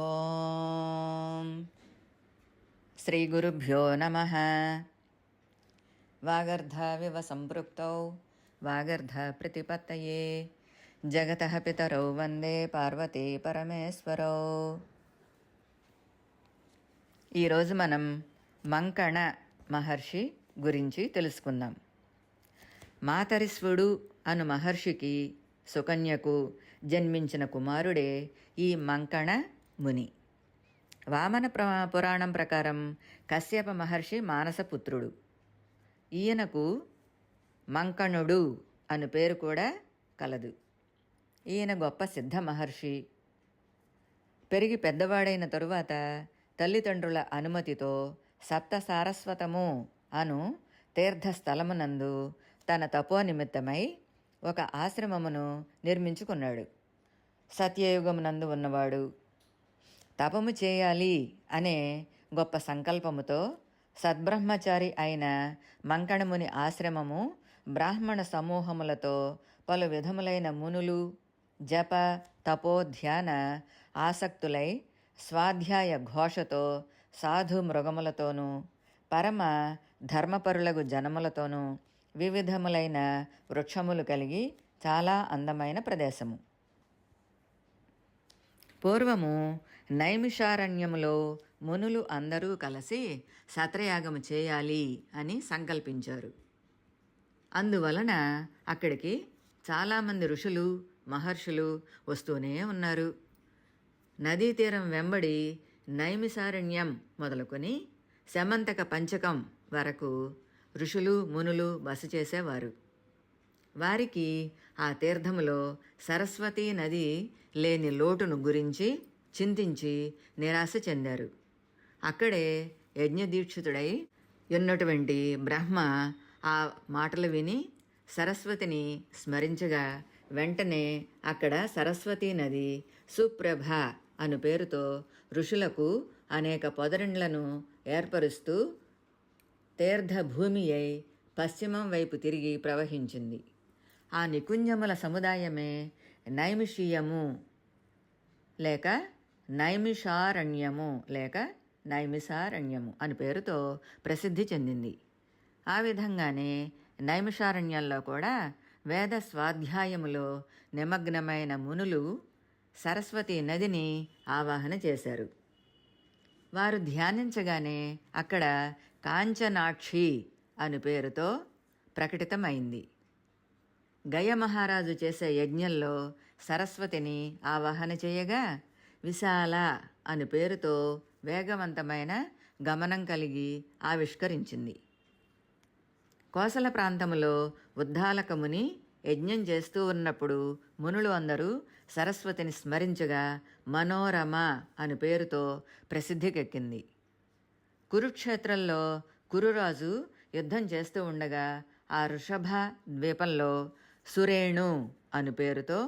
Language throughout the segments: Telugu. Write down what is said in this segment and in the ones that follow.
ఓం శ్రీగురుభ్యో నమః. వాగర్ధావివ సంపృక్తౌ వాగర్ధప్రతిపత్తయే జగతః పితరౌ వందే పార్వతీ పరమేశ్వరౌ. ఈరోజు మనం మంకణ మహర్షి గురించి తెలుసుకుందాం. మాతరిశ్వుడు అను మహర్షికి సుకన్యకు జన్మించిన కుమారుడే ఈ మంకణ ముని. వామన పురాణం ప్రకారం కశ్యప మహర్షి మానసపుత్రుడు. ఈయనకు మంకణుడు అను పేరు కూడా కలదు. ఈయన గొప్ప సిద్ధ మహర్షి. పెరిగి పెద్దవాడైన తరువాత తల్లిదండ్రుల అనుమతితో సప్త సారస్వతము అను తీర్థస్థలమునందు తన తపోనిమిత్తమై ఒక ఆశ్రమమును నిర్మించుకున్నాడు. సత్యయుగమునందు ఉన్నవాడు. తపము చేయాలి అనే గొప్ప సంకల్పముతో సద్బ్రహ్మచారి అయిన మంకణముని ఆశ్రమము బ్రాహ్మణ సమూహములతో పలు విధములైన మునులు జప తపో ధ్యాన ఆసక్తులై స్వాధ్యాయ ఘోషతో సాధు మృగములతోనూ పరమ ధర్మపరులగు జనములతోనూ వివిధములైన వృక్షములు కలిగి చాలా అందమైన ప్రదేశము. పూర్వము నైమిషారణ్యములో మునులు అందరూ కలిసి సత్రయాగము చేయాలి అని సంకల్పించారు. అందువలన అక్కడికి చాలామంది ఋషులు మహర్షులు వస్తూనే ఉన్నారు. నదీ తీరం వెంబడి నైమిషారణ్యం మొదలుకొని శమంతక పంచకం వరకు ఋషులు మునులు బస చేసేవారు. వారికి ఆ తీర్థములో సరస్వతీ నది లేని లోటును గురించి చింతించి నిరాశ చెందారు. అక్కడే యజ్ఞదీక్షితుడై ఉన్నటువంటి బ్రహ్మ ఆ మాటలు విని సరస్వతిని స్మరించగా వెంటనే అక్కడ సరస్వతీ నది సుప్రభ అను పేరుతో ఋషులకు అనేక పొదరిండ్లను ఏర్పరుస్తూ తీర్థభూమి అయి పశ్చిమం వైపు తిరిగి ప్రవహించింది. ఆ నికుంజముల సముదాయమే నైమిషీయము లేక నైమిషారణ్యము లేక నైమిషారణ్యము అని పేరుతో ప్రసిద్ధి చెందింది. ఆ విధంగానే నైమిషారణ్యంలో కూడా వేద స్వాధ్యాయములో నిమగ్నమైన మునులు సరస్వతీ నదిని ఆవాహన చేశారు. వారు ధ్యానించగానే అక్కడ కాంచనాక్షి అను పేరుతో ప్రకటితమైంది. గయ మహారాజు చేసే యజ్ఞంలో సరస్వతిని ఆవాహన చేయగా విశాల అను పేరుతో వేగవంతమైన గమనం కలిగి ఆవిష్కరించింది. కోసల ప్రాంతములో ఉద్దాలకముని యజ్ఞం చేస్తూ ఉన్నప్పుడు మునులు అందరూ సరస్వతిని స్మరించగా మనోరమ అను పేరుతో ప్రసిద్ధికెక్కింది. కురుక్షేత్రంలో కురురాజు యుద్ధం చేస్తూ ఉండగా ఆ వృషభ ద్వీపంలో సురేణు అను పేరుతో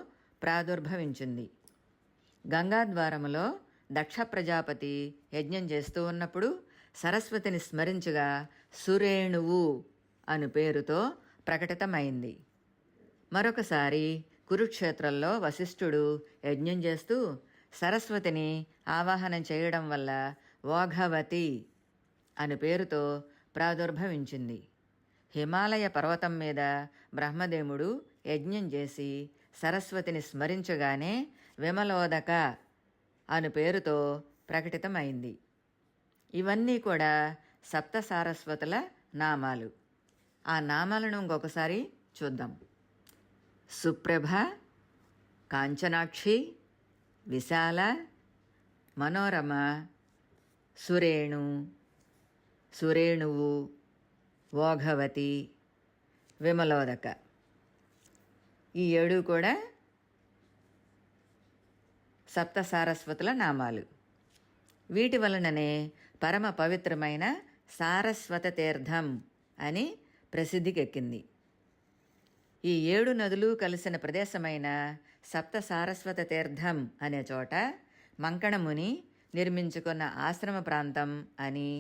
ప్రాదుర్భవించింది. గంగాద్వారములో దక్ష ప్రజాపతి యజ్ఞం చేస్తూ ఉన్నప్పుడు సరస్వతిని స్మరించగా సురేణువు అను పేరుతో ప్రకటితమైంది. మరొకసారి కురుక్షేత్రంలో వశిష్ఠుడు యజ్ఞం చేస్తూ సరస్వతిని ఆవాహనం చేయడం వల్ల ఓఘవతి అను పేరుతో ప్రాదుర్భవించింది. హిమాలయ పర్వతం మీద బ్రహ్మదేవుడు యజ్ఞం చేసి సరస్వతిని స్మరించగానే విమలోదక అను పేరుతో ప్రకటితమైంది. ఇవన్నీ కూడా సప్త సారస్వతుల నామాలు. ఆ నామాలను ఇంకొకసారి చూద్దాం. సుప్రభ, కాంచనాక్షి, విశాల, మనోరమ, సురేణు, సురేణువు, ఓఘవతి, విమలోదక. ఈ 7 కూడా సప్త సారస్వతుల నామాలు. వీటి వలననే పరమ పవిత్రమైన సారస్వత తీర్థం అని ప్రసిద్ధికెక్కింది. ఈ 7 నదులు కలిసిన ప్రదేశమైన సప్త సారస్వత తీర్థం అనే చోట మంకణముని నిర్మించుకున్న ఆశ్రమ ప్రాంతం అని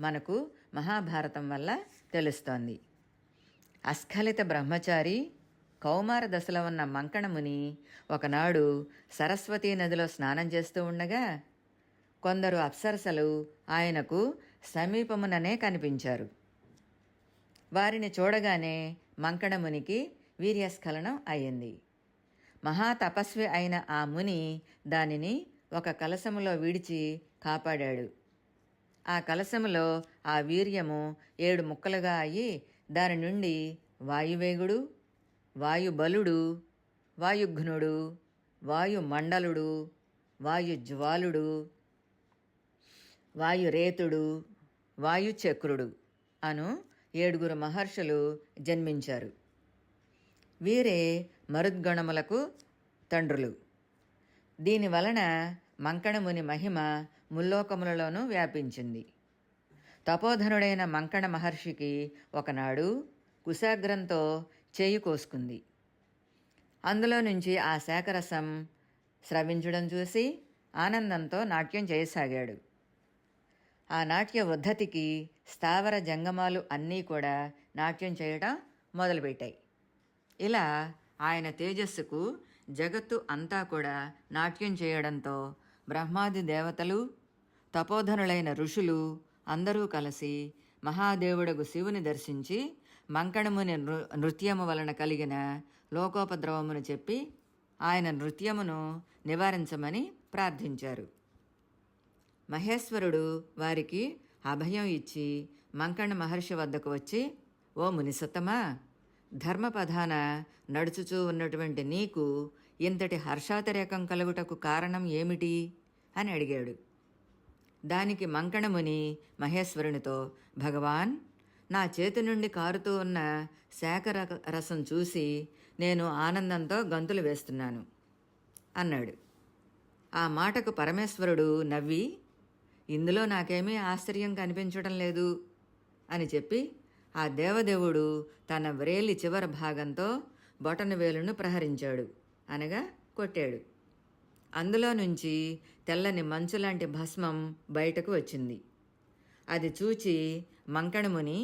మనకు మహాభారతం వల్ల తెలుస్తోంది. అస్ఖలిత బ్రహ్మచారి కౌమార దశలో ఉన్న మంకణముని ఒకనాడు సరస్వతీ నదిలో స్నానం చేస్తూ ఉండగా కొందరు అప్సరసలు ఆయనకు సమీపముననే కనిపించారు. వారిని చూడగానే మంకణమునికి వీర్యస్ఖలనం అయ్యింది. మహాతపస్వి అయిన ఆ ముని దానిని ఒక కలశములో విడిచి కాపాడాడు. ఆ కలశములో ఆ వీర్యము 7 ముక్కలుగా అయ్యి దాని నుండి వాయువేగుడు, వాయుబలుడు, వాయుఘ్నుడు, వాయుమండలుడు, వాయుజ్వాలుడు, వాయురేతుడు, వాయుచక్రుడు అను 7 మహర్షులు జన్మించారు. వీరే మరుద్గణములకు తండ్రులు. దీనివలన మంకణముని మహిమ ముల్లోకములలోనూ వ్యాపించింది. తపోధనుడైన మంకణ మహర్షికి ఒకనాడు కుశాగ్రంతో చేయి కోసుకుంది. అందులో నుంచి ఆ శాకరసం స్రవించడం చూసి ఆనందంతో నాట్యం చేయసాగాడు. ఆ నాట్య ఉద్ధతికి స్థావర జంగమాలు అన్నీ కూడా నాట్యం చేయడం మొదలుపెట్టాయి. ఇలా ఆయన తేజస్సుకు జగత్తు అంతా కూడా నాట్యం చేయడంతో బ్రహ్మాది దేవతలు, తపోధనులైన ఋషులు అందరూ కలిసి మహాదేవుడగు శివుని దర్శించి మంకణముని నృత్యము వలన కలిగిన లోకోపద్రవమును చెప్పి ఆయన నృత్యమును నివారించమని ప్రార్థించారు. మహేశ్వరుడు వారికి అభయం ఇచ్చి మంకణ మహర్షి వద్దకు వచ్చి, ఓ మునిసత్తమా, ధర్మపథాన నడుచుచూ ఉన్నటువంటి నీకు ఇంతటి హర్షాతిరేకం కలుగుటకు కారణం ఏమిటి అని అడిగాడు. దానికి మంకణముని మహేశ్వరునితో, భగవాన్, నా చేతి నుండి కారుతూ ఉన్న శాఖ రసం చూసి నేను ఆనందంతో గంతులు వేస్తున్నాను అన్నాడు. ఆ మాటకు పరమేశ్వరుడు నవ్వి, ఇందులో నాకేమీ ఆశ్చర్యం కనిపించడం లేదు అని చెప్పి ఆ దేవదేవుడు తన వ్రేలి చివరి భాగంతో బొటన వేలును ప్రహరించాడు, అనగా కొట్టాడు. అందులో నుంచి తెల్లని మంచులాంటి భస్మం బయటకు వచ్చింది. అది చూచి మంకణముని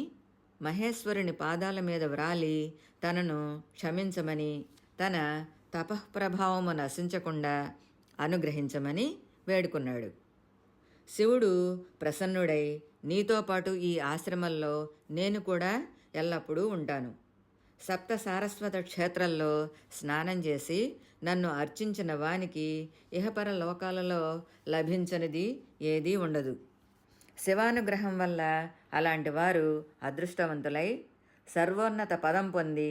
మహేశ్వరుని పాదాల మీద వ్రాలి తనను క్షమించమని, తన తపఃప్రభావము నశించకుండా అనుగ్రహించమని వేడుకున్నాడు. శివుడు ప్రసన్నుడై, నీతో పాటు ఈ ఆశ్రమంలో నేను కూడా ఎల్లప్పుడూ ఉంటాను. సప్త సారస్వత క్షేత్రాల్లో స్నానం చేసి నన్ను అర్చించిన వానికి ఇహపర లోకాలలో లభించనిది ఏదీ ఉండదు. శివానుగ్రహం వల్ల అలాంటి వారు అదృష్టవంతులై సర్వోన్నత పదం పొంది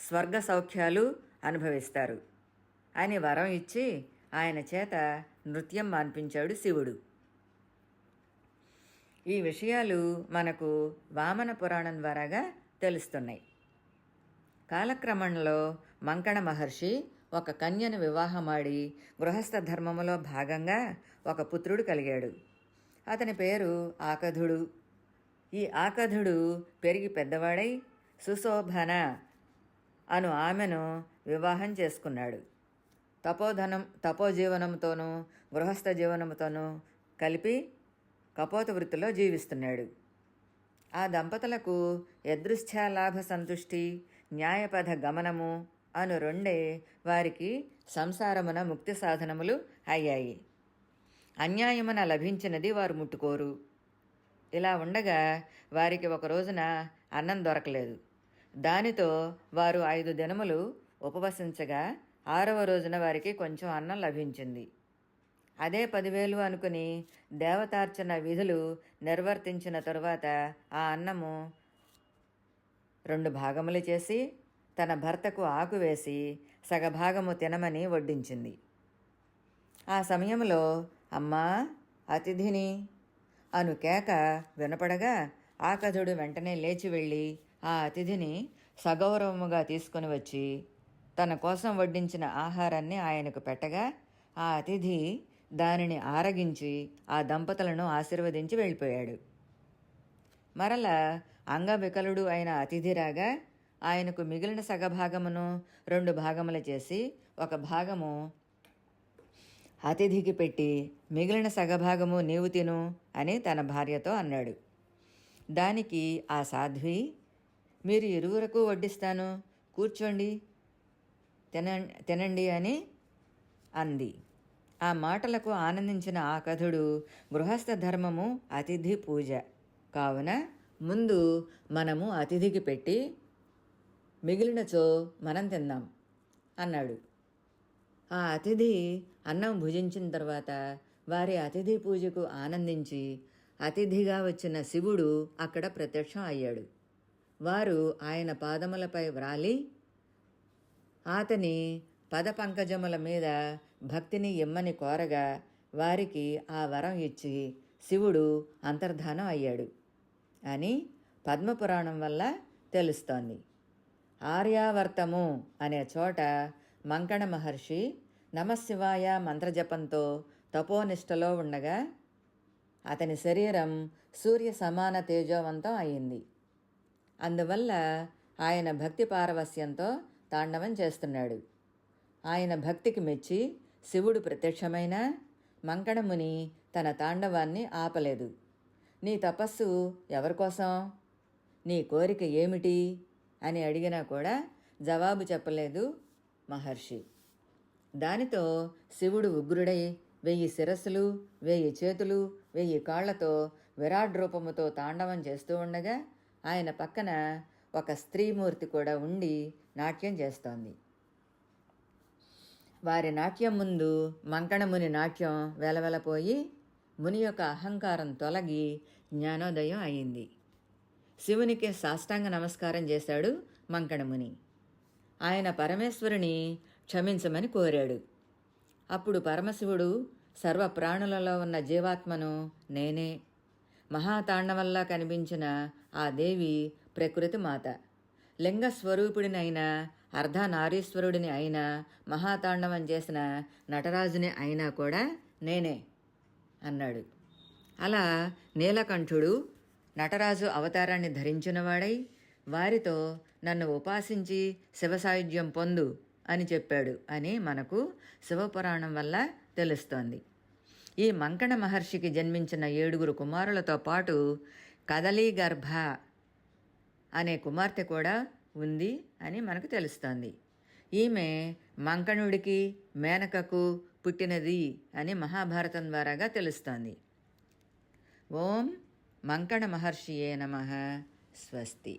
స్వర్గ సౌఖ్యాలు అనుభవిస్తారు అని వరం ఇచ్చి ఆయన చేత నృత్యం మాన్పించాడు శివుడు. ఈ విషయాలు మనకు వామన పురాణం ద్వారాగా తెలుస్తున్నాయి. కాలక్రమంలో మంకణ మహర్షి ఒక కన్యను వివాహమాడి గృహస్థ ధర్మములో భాగంగా ఒక పుత్రుడు కలిగాడు. అతని పేరు ఆకధుడు. ఈ ఆకధుడు పెరిగి పెద్దవాడై సుశోభన అను ఆమెను వివాహం చేసుకున్నాడు. తపోజీవనంతోనూ గృహస్థ జీవనంతోనూ కలిపి కపోత వృత్తిలో జీవిస్తున్నాడు. ఆ దంపతులకు యదృచ్ఛాలాభ సంతుష్టి, న్యాయపథ గమనము అను 2 వారికి సంసారమున ముక్తి సాధనములు అయ్యాయి. అన్యాయమున లభించినది వారు ముట్టుకోరు. ఇలా ఉండగా వారికి ఒక రోజున అన్నం దొరకలేదు. దానితో వారు 5 దినములు ఉపవసించగా 6వ రోజున వారికి కొంచెం అన్నం లభించింది. అదే 10,000 అనుకుని దేవతార్చన విధులు నిర్వర్తించిన తరువాత ఆ అన్నము 2 భాగములు చేసి తన భర్తకు ఆకు వేసి సగభాగము తినమని వడ్డించింది. ఆ సమయంలో అమ్మా అతిథిని అను కేక వినపడగా ఆకధుడు వెంటనే లేచి వెళ్ళి ఆ అతిథిని సగౌరవముగా తీసుకుని వచ్చి తన కోసం వడ్డించిన ఆహారాన్ని ఆయనకు పెట్టగా ఆ అతిథి దానిని ఆరగించి ఆ దంపతులను ఆశీర్వదించి వెళ్ళిపోయాడు. మరల అంగవికలుడు అయిన అతిథి రాగా ఆయనకు మిగిలిన సగభాగమును 2 భాగములు చేసి ఒక భాగము అతిథికి పెట్టి మిగిలిన సగభాగము నీవు తిను అని తన భార్యతో అన్నాడు. దానికి ఆ సాధ్వి, మీరు ఇరువురకు వడ్డిస్తాను, కూర్చోండి, తినండి అని అంది. ఆ మాటలకు ఆనందించిన ఆ కథుడు గృహస్థ ధర్మము అతిథి పూజ కావున ముందు మనము అతిథికి పెట్టి మిగిలినచో మనం తిందాం అన్నాడు. ఆ అతిథి అన్నం భుజించిన తర్వాత వారి అతిథి పూజకు ఆనందించి అతిథిగా వచ్చిన శివుడు అక్కడ ప్రత్యక్షం అయ్యాడు. వారు ఆయన పాదములపై వ్రాలి అతని పదపంకజముల మీద భక్తిని ఇమ్మని కోరగా వారికి ఆ వరం ఇచ్చి శివుడు అంతర్ధానం అయ్యాడు అని పద్మపురాణం వల్ల తెలుస్తోంది. ఆర్యావర్తము అనే చోట మంకణ మహర్షి నమశివాయ మంత్రజపంతో తపోనిష్టలో ఉండగా అతని శరీరం సూర్య సమాన తేజోవంతం అయింది. అందువల్ల ఆయన భక్తి పారవస్యంతో తాండవం చేస్తున్నాడు. ఆయన భక్తికి మెచ్చి శివుడు ప్రత్యక్షమైన మంకణముని తన తాండవాన్ని ఆపలేదు. నీ తపస్సు ఎవరికోసం, నీ కోరిక ఏమిటి అని అడిగినా కూడా జవాబు చెప్పలేదు మహర్షి. దానితో శివుడు ఉగ్రుడై 1000 శిరస్సులు 1000 చేతులు 1000 కాళ్లతో విరాట్ రూపముతో తాండవం చేస్తూ ఉండగా ఆయన పక్కన ఒక స్త్రీమూర్తి కూడా ఉండి నాట్యం చేస్తోంది. వారి నాట్యం ముందు మంకణముని నాట్యం వెలవెలపోయి ముని యొక్క అహంకారం తొలగి జ్ఞానోదయం అయింది. శివునికి సాష్టాంగ నమస్కారం చేశాడు మంకణముని. ఆయన పరమేశ్వరుని క్షమించమని కోరాడు. అప్పుడు పరమశివుడు సర్వ ప్రాణులలో ఉన్న జీవాత్మను నేనే, మహాతాండవల్లా కనిపించిన ఆ దేవి ప్రకృతి మాత, లింగస్వరూపుడినైన అర్ధనారీశ్వరుడిని అయినా మహాతాండవం చేసిన నటరాజుని అయినా కూడా నేనే అన్నాడు. అలా నీలకంఠుడు నటరాజు అవతారాన్ని ధరించినవాడై వారితో నన్ను ఉపాసించి శివసాయుధ్యం పొందు అని చెప్పాడు అని మనకు శివపురాణం వల్ల తెలుస్తోంది. ఈ మంకణ మహర్షికి జన్మించిన 7 కుమారులతో పాటు కదలీగర్భ అనే కుమార్తె కూడా ఉంది అని మనకు తెలుస్తోంది. ఈమె మంకణుడికి మేనకకు పుట్టినది అని మహాభారతం ద్వారాగా తెలుస్తోంది. ఓం మంకణ మహర్షియే నమః. స్వస్తి.